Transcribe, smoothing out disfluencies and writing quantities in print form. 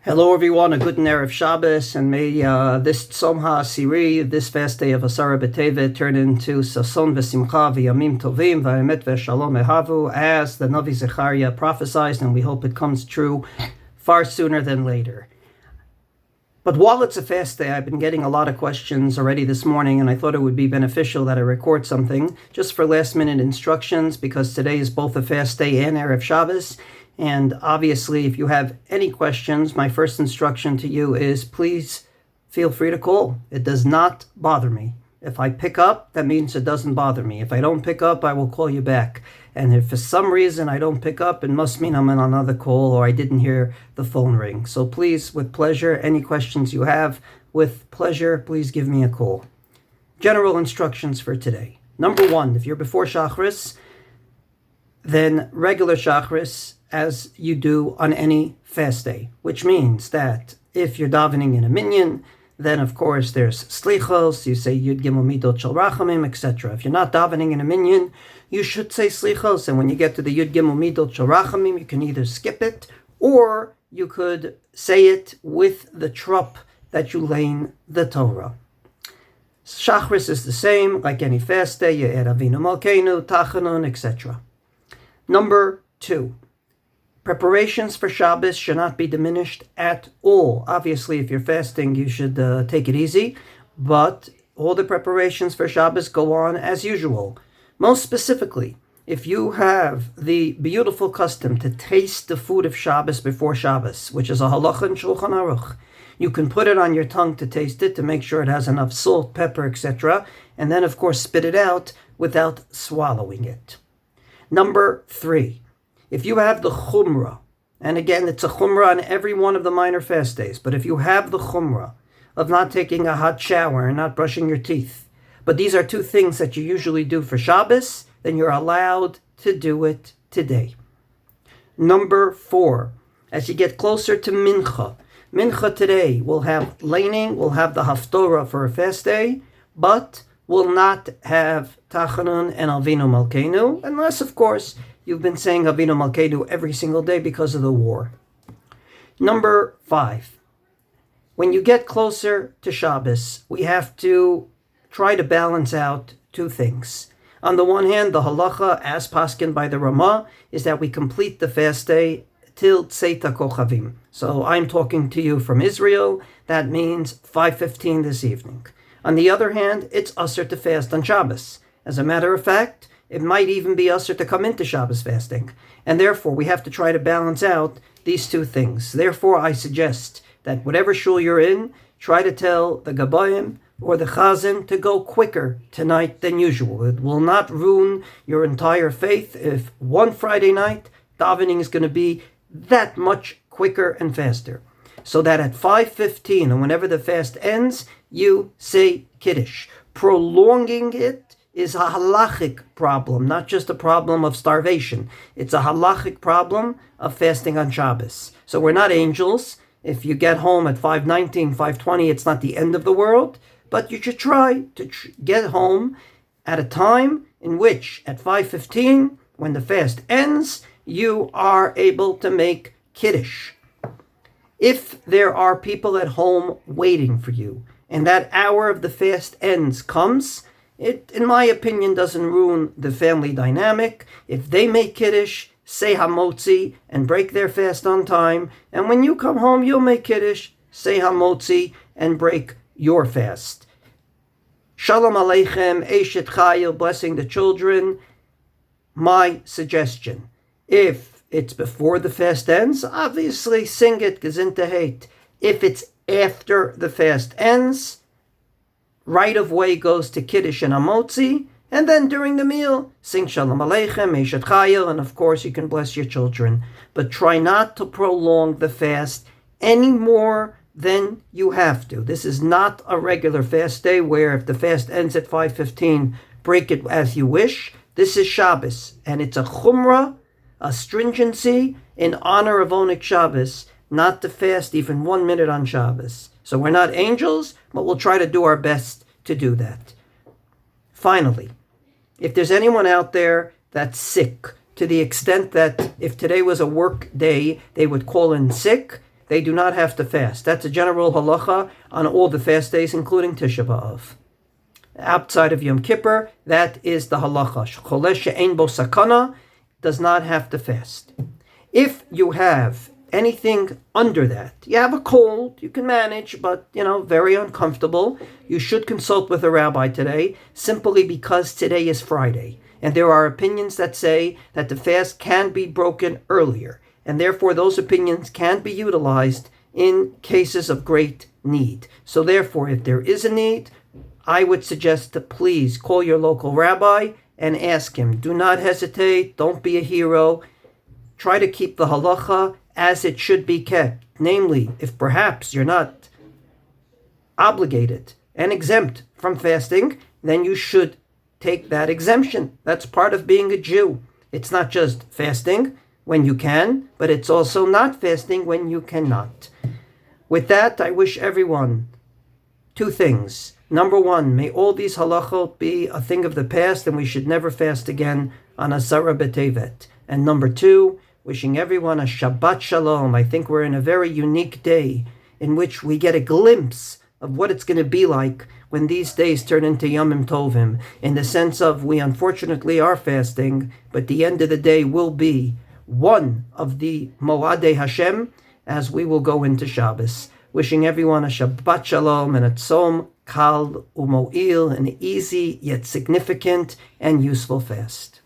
Hello everyone, a good Erev Shabbos, and may this Tzom HaAsiri, this fast day of Asara B'Tevet, turn into Sason V'Simcha V'Yamim Tovim V'Emet V'Shalom Ehavu, as the Navi Zechariah prophesied, and we hope it comes true far sooner than later. But while it's a fast day, I've been getting a lot of questions already this morning, and I thought it would be beneficial that I record something just for last-minute instructions, because today is both a fast day and Erev Shabbos. And obviously, if you have any questions, my first instruction to you is please feel free to call. It does not bother me. If I pick up, that means it doesn't bother me. If I don't pick up, I will call you back. And if for some reason I don't pick up, it must mean I'm on another call or I didn't hear the phone ring. So please, with pleasure, any questions you have, with pleasure, please give me a call. General instructions for today. Number one, if you're before Shachris, then regular Shachris, as you do on any fast day, which means that if you're davening in a minyan, then of course there's slichos, you say Yud Gimel Midot Shel Rachamim, etc. If you're not davening in a minyan, you should say slichos, and when you get to the Yud Gimel Midot Shel Rachamim, you can either skip it, or you could say it with the trup that you lein the Torah. Shachris is the same, like any fast day, you add Avinu Malkeinu, Tachanun, etc. Number two, preparations for Shabbos should not be diminished at all. Obviously, if you're fasting, you should take it easy, but all the preparations for Shabbos go on as usual. Most specifically, if you have the beautiful custom to taste the food of Shabbos before Shabbos, which is a halacha in Shulchan Aruch, you can put it on your tongue to taste it, to make sure it has enough salt, pepper, etc., and then, of course, spit it out without swallowing it. Number three, if you have the chumrah, and again, it's a chumrah on every one of the minor fast days, but if you have the chumrah of not taking a hot shower and not brushing your teeth, but these are two things that you usually do for Shabbos, then you're allowed to do it today. Number four, as you get closer to Mincha today will have laning, will have the haftorah for a fast day, but will not have Tachanun and Avinu Malkeinu, unless, of course, you've been saying Avinu Malkeinu every single day because of the war. Number five, when you get closer to Shabbos, we have to try to balance out two things. On the one hand, the halacha, as paskin by the Ramah, is that we complete the fast day till Tzeit HaKochavim. So I'm talking to you from Israel. That means 5:15 this evening. On the other hand, it's usher to fast on Shabbos. As a matter of fact, it might even be usher to come into Shabbos fasting. And therefore, we have to try to balance out these two things. Therefore, I suggest that whatever shul you're in, try to tell the Gabayim or the Chazan to go quicker tonight than usual. It will not ruin your entire faith if one Friday night, davening is going to be that much quicker and faster. So that at 5:15, and whenever the fast ends, you say Kiddush. Prolonging it is a halachic problem, not just a problem of starvation. It's a halachic problem of fasting on Shabbos. So we're not angels. If you get home at 5:19, 5:20, it's not the end of the world, but you should try to get home at a time in which, at 5:15, when the fast ends, you are able to make Kiddush. If there are people at home waiting for you, and that hour of the fast ends comes, it, in my opinion, doesn't ruin the family dynamic. If they make Kiddush, say Hamotzi, and break their fast on time, and when you come home, you'll make Kiddush, say Hamotzi, and break your fast. Shalom Aleichem, Eshet Chayil, blessing the children. My suggestion, if it's before the fast ends, obviously sing it, Gesundheit. If it's after the fast ends, right of way goes to Kiddush and Hamotzi, and then during the meal, sing Shalom Aleichem, Eshet Chayil, and of course you can bless your children. But try not to prolong the fast any more than you have to. This is not a regular fast day where if the fast ends at 5:15, break it as you wish. This is Shabbos, and it's a chumrah, a stringency in honor of Onik Shabbos, not to fast even 1 minute on Shabbos. So we're not angels, but we'll try to do our best to do that. Finally, if there's anyone out there that's sick, to the extent that if today was a work day, they would call in sick, they do not have to fast. That's a general halacha on all the fast days, including Tisha B'Av. Outside of Yom Kippur, that is the halacha. Choleh she'ein bo sakana does not have to fast. If you have anything under that, you have a cold, you can manage, but, very uncomfortable, you should consult with a rabbi today, simply because today is Friday. And there are opinions that say that the fast can be broken earlier, and therefore those opinions can be utilized in cases of great need. So therefore, if there is a need, I would suggest to please call your local rabbi and ask him. Do not hesitate, don't be a hero. Try to keep the halacha as it should be kept. Namely, if perhaps you're not obligated and exempt from fasting, then you should take that exemption. That's part of being a Jew. It's not just fasting when you can, but it's also not fasting when you cannot. With that, I wish everyone two things. Number one, may all these halachot be a thing of the past and we should never fast again on Asara B'Tevet. And number two, wishing everyone a Shabbat Shalom. I think we're in a very unique day in which we get a glimpse of what it's going to be like when these days turn into Yomim Tovim, in the sense of we unfortunately are fasting, but the end of the day will be one of the Moadei Hashem as we will go into Shabbos. Wishing everyone a Shabbat Shalom and a Tzom Kal Umo'il, an easy yet significant and useful fast.